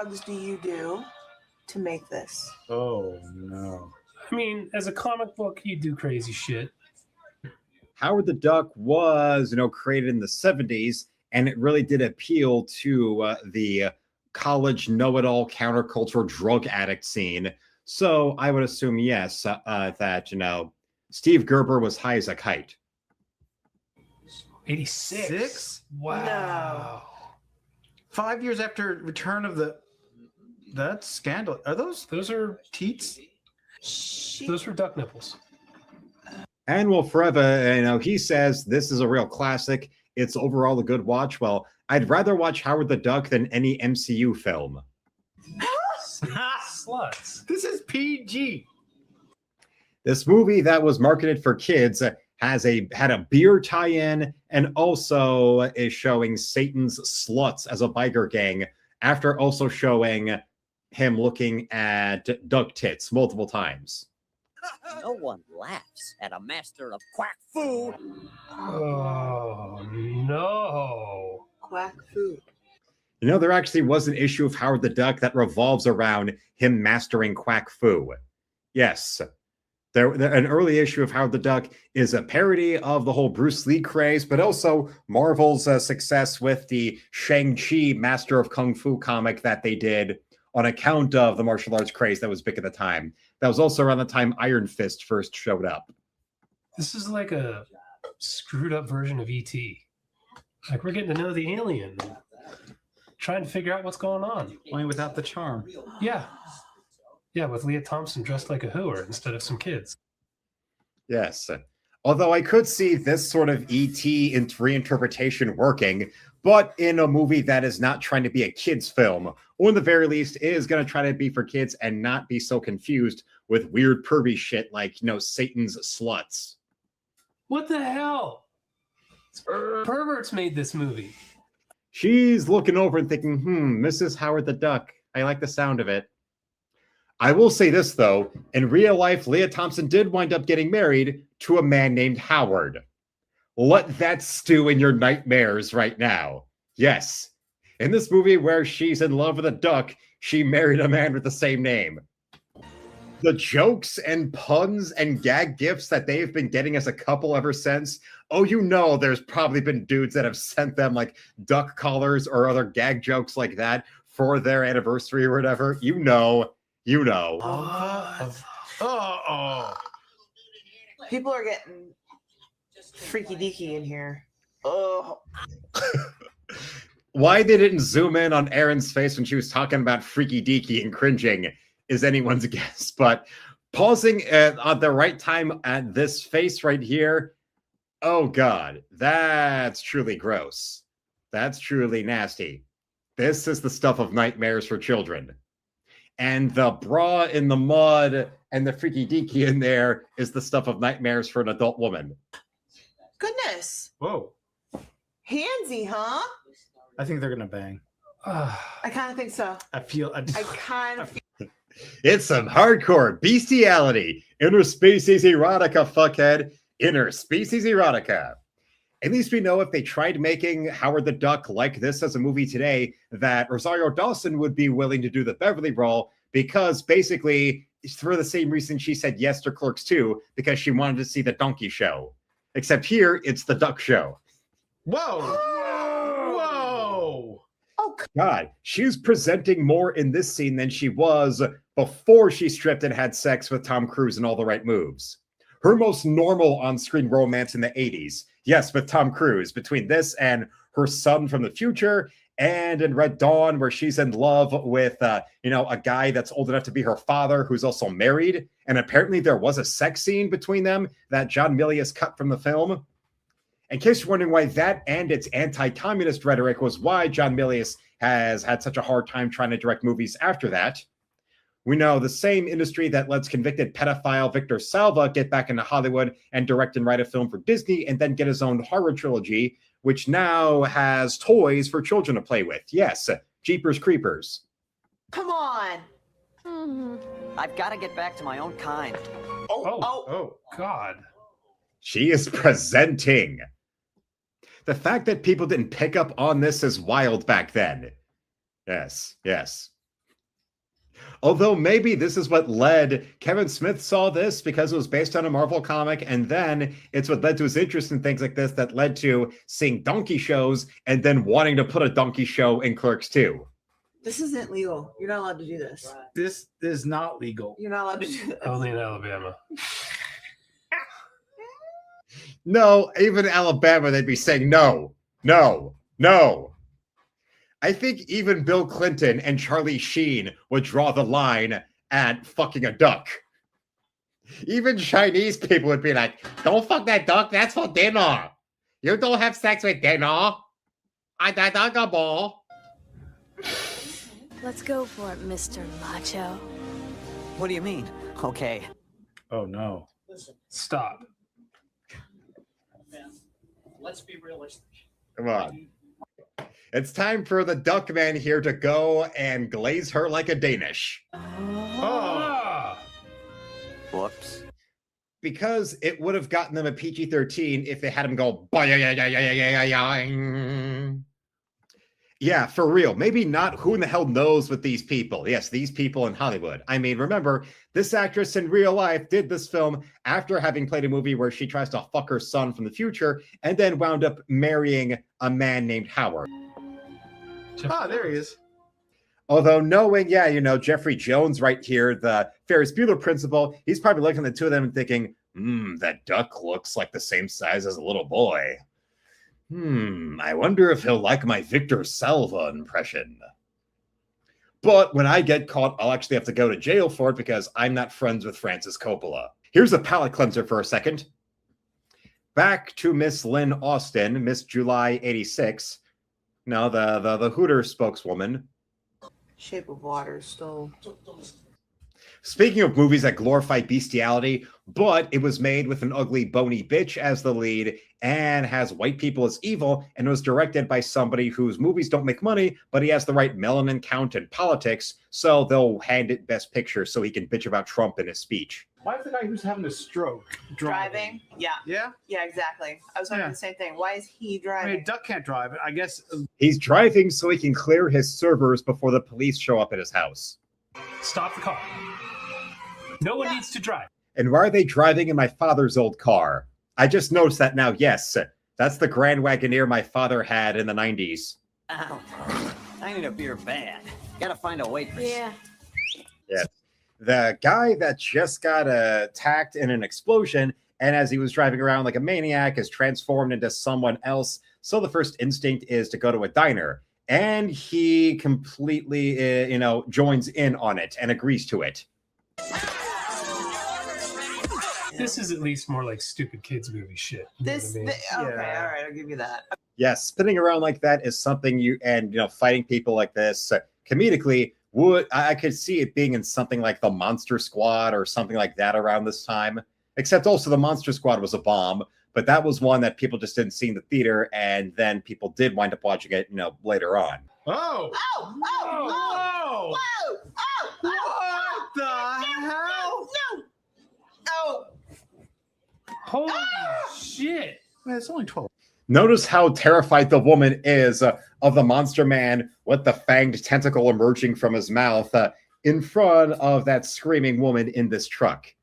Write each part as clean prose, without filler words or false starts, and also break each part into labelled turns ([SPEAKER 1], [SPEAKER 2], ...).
[SPEAKER 1] drugs do you do to make this?
[SPEAKER 2] Oh, no.
[SPEAKER 3] I mean, as a comic book, you do crazy shit.
[SPEAKER 4] Howard the Duck was, created in the 70s, and it really did appeal to the college know-it-all countercultural drug addict scene. So I would assume, yes, that, Steve Gerber was high as a kite.
[SPEAKER 3] 86? Wow.
[SPEAKER 2] 5 years after Return of the... That's scandal. Are those are teats?
[SPEAKER 3] Those were duck nipples.
[SPEAKER 4] And will forever, he says this is a real classic. It's overall a good watch. Well, I'd rather watch Howard the Duck than any MCU film.
[SPEAKER 3] Sluts.
[SPEAKER 2] This is PG.
[SPEAKER 4] This movie that was marketed for kids had a beer tie-in and also is showing Satan's sluts as a biker gang after also showing him looking at duck tits multiple times.
[SPEAKER 5] No one laughs at a master of quack fu.
[SPEAKER 3] Oh, no.
[SPEAKER 1] Quack fu.
[SPEAKER 4] There actually was an issue of Howard the Duck that revolves around him mastering quack fu. Yes. An early issue of Howard the Duck is a parody of the whole Bruce Lee craze, but also Marvel's success with the Shang-Chi Master of Kung Fu comic that they did on account of the martial arts craze that was big at the time. That was also around the time Iron Fist first showed up.
[SPEAKER 3] This is like a screwed up version of E.T. Like, we're getting to know the alien and trying to figure out what's going on.
[SPEAKER 2] Only without the charm.
[SPEAKER 3] Yeah. Yeah, with Leah Thompson dressed like a hooer instead of some kids.
[SPEAKER 4] Yes. Although I could see this sort of E.T. reinterpretation working, but in a movie that is not trying to be a kid's film, or in the very least is going to try to be for kids and not be so confused with weird pervy shit like, Satan's sluts.
[SPEAKER 3] What the hell? Perverts made this movie.
[SPEAKER 4] She's looking over and thinking, Mrs. Howard the Duck. I like the sound of it. I will say this, though. In real life, Leah Thompson did wind up getting married to a man named Howard. Let that stew in your nightmares right now. Yes. In this movie where she's in love with a duck, she married a man with the same name. The jokes and puns and gag gifts that they've been getting as a couple ever since, there's probably been dudes that have sent them like duck collars or other gag jokes like that for their anniversary or whatever. You know.
[SPEAKER 1] People are getting freaky deaky in here. Oh.
[SPEAKER 4] Why they didn't zoom in on Erin's face when she was talking about freaky deaky and cringing is anyone's guess. But pausing at the right time at this face right here, oh God, that's truly gross. That's truly nasty. This is the stuff of nightmares for children. And the bra in the mud and the freaky deaky in there is the stuff of nightmares for an adult woman.
[SPEAKER 1] Goodness.
[SPEAKER 2] Whoa.
[SPEAKER 1] Handsy, huh?
[SPEAKER 2] I think they're going to bang.
[SPEAKER 1] I kind of think so.
[SPEAKER 2] I
[SPEAKER 1] kind of feel...
[SPEAKER 4] It's some hardcore bestiality. Interspecies erotica, fuckhead. Interspecies erotica. At least we know if they tried making Howard the Duck like this as a movie today, that Rosario Dawson would be willing to do the Beverly role, because basically, for the same reason she said yes to Clerks 2, because she wanted to see the donkey show. Except here, it's the duck show.
[SPEAKER 2] Whoa!
[SPEAKER 1] Oh,
[SPEAKER 4] God, she's presenting more in this scene than she was before she stripped and had sex with Tom Cruise in All the Right Moves. Her most normal on-screen romance in the 80s. Yes, with Tom Cruise, between this and her son from the future, and in Red Dawn, where she's in love with, a guy that's old enough to be her father, who's also married. And apparently there was a sex scene between them that John Milius cut from the film. In case you're wondering why that and its anti-communist rhetoric was why John Milius has had such a hard time trying to direct movies after that. We know the same industry that lets convicted pedophile Victor Salva get back into Hollywood and direct and write a film for Disney and then get his own horror trilogy, which now has toys for children to play with. Yes, Jeepers Creepers.
[SPEAKER 1] come on.
[SPEAKER 5] I've got to get back to my own kind.
[SPEAKER 3] Oh, God.
[SPEAKER 4] She is presenting. The fact that people didn't pick up on this is wild back then. Yes. Although maybe this is what led Kevin Smith saw this because it was based on a Marvel comic, and then it's what led to his interest in things like this that led to seeing donkey shows and then wanting to put a donkey show in Clerks 2.
[SPEAKER 1] This isn't legal. You're not allowed to do this.
[SPEAKER 2] This is not legal.
[SPEAKER 1] You're not allowed to do this.
[SPEAKER 3] Only in Alabama.
[SPEAKER 4] No, even in Alabama, they'd be saying no, no, no. I think even Bill Clinton and Charlie Sheen would draw the line at fucking a duck. Even Chinese people would be like, don't fuck that duck, that's for dinner. You don't have sex with dinner. I dug a ball.
[SPEAKER 6] Let's go for it, Mr. Macho.
[SPEAKER 5] What do you mean? Okay.
[SPEAKER 2] Oh no.
[SPEAKER 3] Stop.
[SPEAKER 7] Let's be realistic.
[SPEAKER 4] Come on. It's time for the duck man here to go and glaze her like a Danish.
[SPEAKER 3] Ah!
[SPEAKER 5] Whoops.
[SPEAKER 4] Because it would have gotten them a PG-13 if they had him go "Ba-ya-ya-ya-ya-ya-ya-ya-ya." Yeah, for real. Maybe not who in the hell knows with these people. Yes, these people in Hollywood. I mean, remember, this actress in real life did this film after having played a movie where she tries to fuck her son from the future and then wound up marrying a man named Howard.
[SPEAKER 2] Ah, there he is.
[SPEAKER 4] Although knowing, Jeffrey Jones right here, the Ferris Bueller principal, he's probably looking at the two of them and thinking, that duck looks like the same size as a little boy. I wonder if he'll like my Victor Salva impression. But when I get caught, I'll actually have to go to jail for it because I'm not friends with Francis Coppola. Here's a palate cleanser for a second. Back to Miss Lynn Austin, Miss July 86. No, the Hooter spokeswoman.
[SPEAKER 1] Shape of Water still.
[SPEAKER 4] Speaking of movies that glorify bestiality, but it was made with an ugly, bony bitch as the lead and has white people as evil, and was directed by somebody whose movies don't make money, but he has the right melanin count in politics, so they'll hand it Best Picture so he can bitch about Trump in his speech.
[SPEAKER 2] Why is the guy who's having a stroke
[SPEAKER 1] Driving? Yeah.
[SPEAKER 2] Yeah?
[SPEAKER 1] Yeah, exactly. I was wondering
[SPEAKER 2] Yeah.
[SPEAKER 1] the same thing. Why is he
[SPEAKER 2] I
[SPEAKER 1] driving?
[SPEAKER 2] mean, duck can't drive. I guess.
[SPEAKER 4] He's driving so he can clear his servers before the police show up at his house.
[SPEAKER 3] Stop the car. No one needs to drive.
[SPEAKER 4] And why are they driving in my father's old car? I just noticed that now. Yes, that's the Grand Wagoneer my father had in the 90s.
[SPEAKER 5] Ow. I need a beer bad. Gotta find a waitress.
[SPEAKER 6] Yeah.
[SPEAKER 4] Yes. The guy that just got attacked in an explosion, and as he was driving around like a maniac, is transformed into someone else. So the first instinct is to go to a diner. And he completely, joins in on it and agrees to it.
[SPEAKER 3] This is at least more like stupid kids movie shit. You know
[SPEAKER 1] This,
[SPEAKER 3] what I mean?
[SPEAKER 1] okay,
[SPEAKER 2] Yeah.
[SPEAKER 1] all right, I'll give you that.
[SPEAKER 4] Yes, spinning around like that is something fighting people like this comedically I could see it being in something like the Monster Squad or something like that around this time. Except also the Monster Squad was a bomb, but that was one that people just didn't see in the theater, and then people did wind up watching it, later on.
[SPEAKER 2] Oh!
[SPEAKER 1] Oh, oh,
[SPEAKER 2] Whoa!
[SPEAKER 1] whoa, oh,
[SPEAKER 2] What the hell?
[SPEAKER 1] no. Oh,
[SPEAKER 3] Holy shit.
[SPEAKER 2] Man, it's only 12.
[SPEAKER 4] Notice how terrified the woman is of the monster man with the fanged tentacle emerging from his mouth in front of that screaming woman in this truck.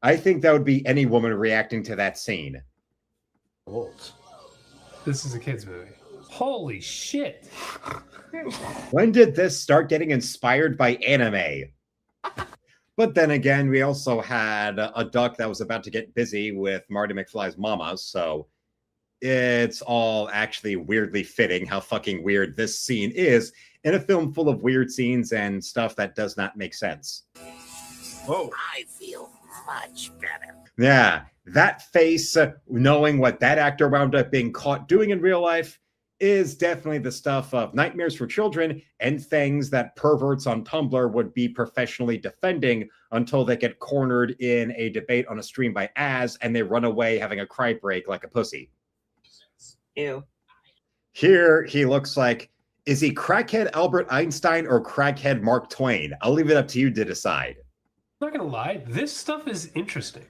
[SPEAKER 4] I think that would be any woman reacting to that scene.
[SPEAKER 3] This is a kids movie. Holy shit.
[SPEAKER 4] When did this start getting inspired by anime? But then again, we also had a duck that was about to get busy with Marty McFly's mama, so it's all actually weirdly fitting how fucking weird this scene is in a film full of weird scenes and stuff that does not make sense.
[SPEAKER 2] Whoa.
[SPEAKER 5] I feel much better.
[SPEAKER 4] Yeah, that face, knowing what that actor wound up being caught doing in real life, is definitely the stuff of nightmares for children and things that perverts on Tumblr would be professionally defending until they get cornered in a debate on a stream by Az and they run away having a cry break like a pussy.
[SPEAKER 1] ew.
[SPEAKER 4] Here he looks like, is he crackhead Albert Einstein or crackhead Mark Twain? I'll leave it up to you to decide.
[SPEAKER 3] I'm not gonna lie, this stuff is interesting.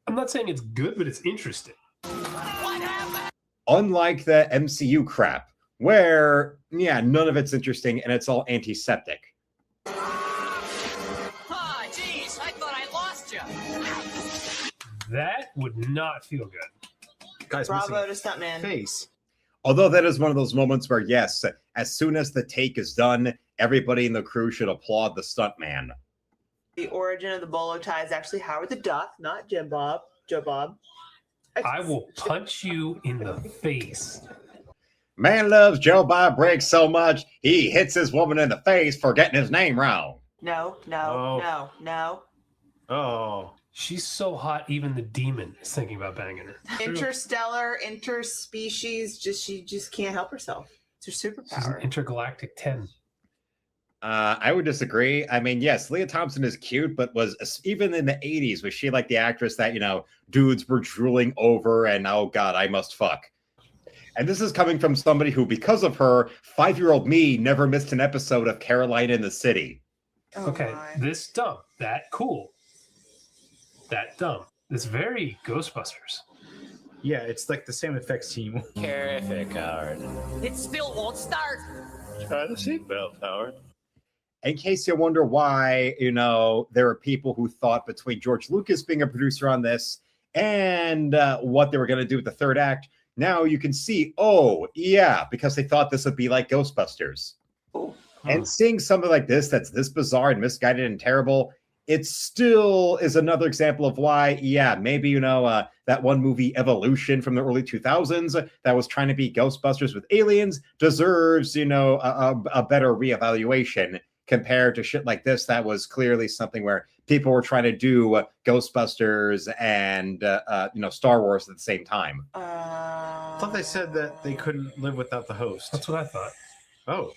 [SPEAKER 3] I'm not saying it's good, but it's interesting.
[SPEAKER 4] Unlike the MCU crap, where, none of it's interesting and it's all antiseptic.
[SPEAKER 7] Ah, jeez, I thought I lost you.
[SPEAKER 3] That would not feel good.
[SPEAKER 2] Guy's
[SPEAKER 1] Bravo to
[SPEAKER 2] missing
[SPEAKER 1] stuntman.
[SPEAKER 2] a face.
[SPEAKER 4] Although that is one of those moments where, yes, as soon as the take is done, everybody in the crew should applaud the stuntman.
[SPEAKER 1] The origin of the bolo tie is actually Howard the Duck, not Joe Bob.
[SPEAKER 3] I will punch you in the face.
[SPEAKER 4] Man loves Joe Bob Briggs so much, he hits his woman in the face for getting his name wrong.
[SPEAKER 1] No.
[SPEAKER 2] Oh.
[SPEAKER 3] She's so hot, even the demon is thinking about banging her.
[SPEAKER 1] Interstellar, interspecies, she just can't help herself. It's her
[SPEAKER 3] She's an
[SPEAKER 1] superpower.
[SPEAKER 3] intergalactic 10.
[SPEAKER 4] I would disagree. I mean, yes, Leah Thompson is cute, but was even in the 80s, was she like the actress that, dudes were drooling over and, oh God, I must fuck. And this is coming from somebody who, because of her, 5-year-old me never missed an episode of Caroline in the City.
[SPEAKER 1] Oh
[SPEAKER 3] Okay,
[SPEAKER 1] my.
[SPEAKER 3] this dumb, that cool. That dumb. This very Ghostbusters.
[SPEAKER 2] Yeah, it's like the same effects team.
[SPEAKER 8] Terrific, Howard.
[SPEAKER 7] It still won't start.
[SPEAKER 8] Try the seatbelt, Howard.
[SPEAKER 4] In case you wonder why, there are people who thought between George Lucas being a producer on this and what they were going to do with the third act, now you can see, oh, yeah, because they thought this would be like Ghostbusters. And seeing something like this that's this bizarre and misguided and terrible, it still is another example of why, yeah, maybe, that one movie Evolution from the early 2000s that was trying to be Ghostbusters with aliens deserves, a better reevaluation compared to shit like this that was clearly something where people were trying to do Ghostbusters and, Star Wars at the same time.
[SPEAKER 2] I thought they said that they couldn't live without the host.
[SPEAKER 3] That's what I thought.
[SPEAKER 2] Oh.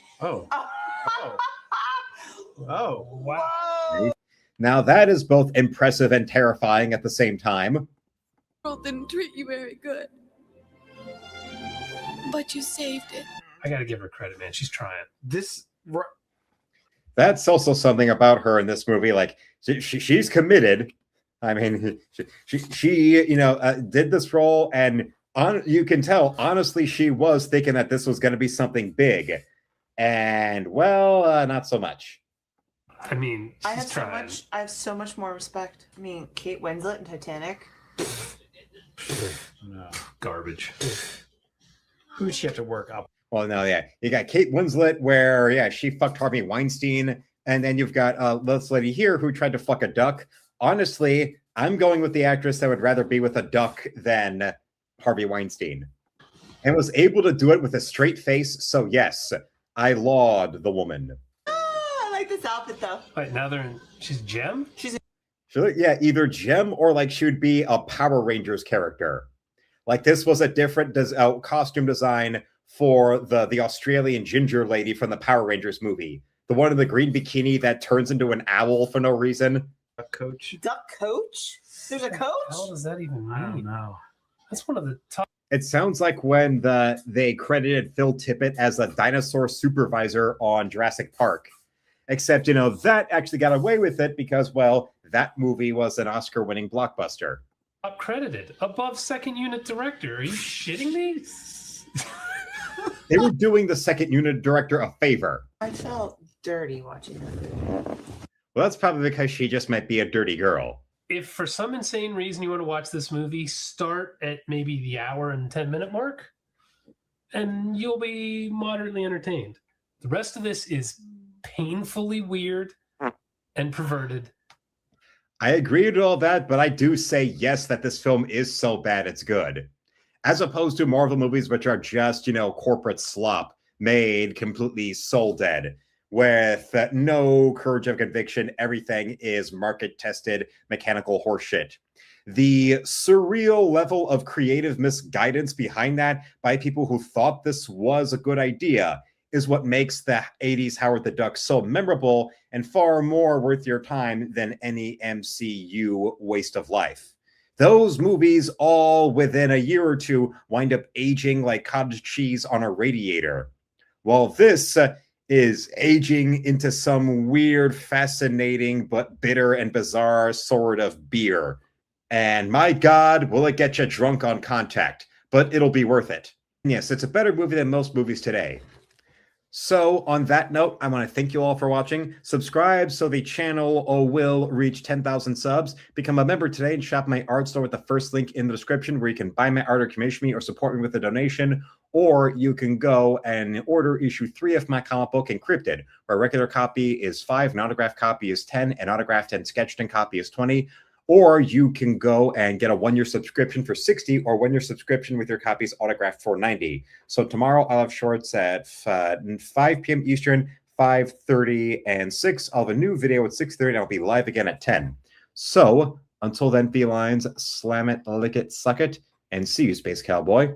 [SPEAKER 3] Wow.
[SPEAKER 1] Whoa!
[SPEAKER 4] Now that is both impressive and terrifying at the same time.
[SPEAKER 6] World didn't treat you very good. But you saved it.
[SPEAKER 3] I gotta give her credit, man. She's trying.
[SPEAKER 4] That's also something about her in this movie. Like she's committed. I mean, she did this role, and you can tell, honestly, she was thinking that this was going to be something big, and not so much.
[SPEAKER 3] I mean, she's
[SPEAKER 1] I have
[SPEAKER 3] trying.
[SPEAKER 1] so much more respect. I mean, Kate Winslet in Titanic.
[SPEAKER 2] No.
[SPEAKER 3] Garbage.
[SPEAKER 2] Who did she have to work up?
[SPEAKER 4] Well, no, yeah. You got Kate Winslet, where, yeah, she fucked Harvey Weinstein. And then you've got this lady here who tried to fuck a duck. Honestly, I'm going with the actress that would rather be with a duck than Harvey Weinstein. And was able to do it with a straight face. So, yes, I laud the woman.
[SPEAKER 1] I like this outfit, though.
[SPEAKER 3] Wait, now she's Gem?
[SPEAKER 4] Yeah, either Gem or like she would be a Power Rangers character. Like this was a different costume design for the Australian ginger lady from the Power Rangers movie. The one in the green bikini that turns into an owl for no reason.
[SPEAKER 2] Coach?
[SPEAKER 1] Duck coach? There's a coach?
[SPEAKER 3] How does that even mean?
[SPEAKER 2] I don't know.
[SPEAKER 3] That's one of the top.
[SPEAKER 4] It sounds like when they credited Phil Tippett as a dinosaur supervisor on Jurassic Park. Except, that actually got away with it because, well, that movie was an Oscar-winning blockbuster.
[SPEAKER 3] Top credited. Above second unit director. Are you shitting me?
[SPEAKER 4] They were doing the second unit director a favor.
[SPEAKER 1] I felt dirty watching that.
[SPEAKER 4] Well, that's probably because she just might be a dirty girl.
[SPEAKER 3] If for some insane reason you want to watch this movie, start at maybe the hour and 10-minute mark, and you'll be moderately entertained. The rest of this is painfully weird and perverted.
[SPEAKER 4] I agree with all that, but I do say yes that this film is so bad it's good. As opposed to Marvel movies, which are just, corporate slop made completely soul dead with no courage of conviction. Everything is market tested, mechanical horseshit. The surreal level of creative misguidance behind that by people who thought this was a good idea is what makes the 80s Howard the Duck so memorable and far more worth your time than any MCU waste of life. Those movies all within a year or two wind up aging like cottage cheese on a radiator. While this is aging into some weird, fascinating, but bitter and bizarre sort of beer. And my God, will it get you drunk on contact, but it'll be worth it. Yes, it's a better movie than most movies today. So on that note, I want to thank you all for watching. Subscribe so the channel will reach 10,000 subs. Become a member today and shop my art store with the first link in the description, where you can buy my art or commission me or support me with a donation. Or you can go and order issue 3 of my comic book, Encrypted, where a regular copy is 5, an autographed copy is 10, an autographed and sketched in copy is 20. Or you can go and get a 1-year subscription for 60, or 1-year subscription with your copies autographed for 90. So tomorrow I'll have shorts at 5 p.m. Eastern, 5:30, and 6. I'll have a new video at 6:30, and I'll be live again at 10. So until then, felines, slam it, lick it, suck it, and see you, Space Cowboy.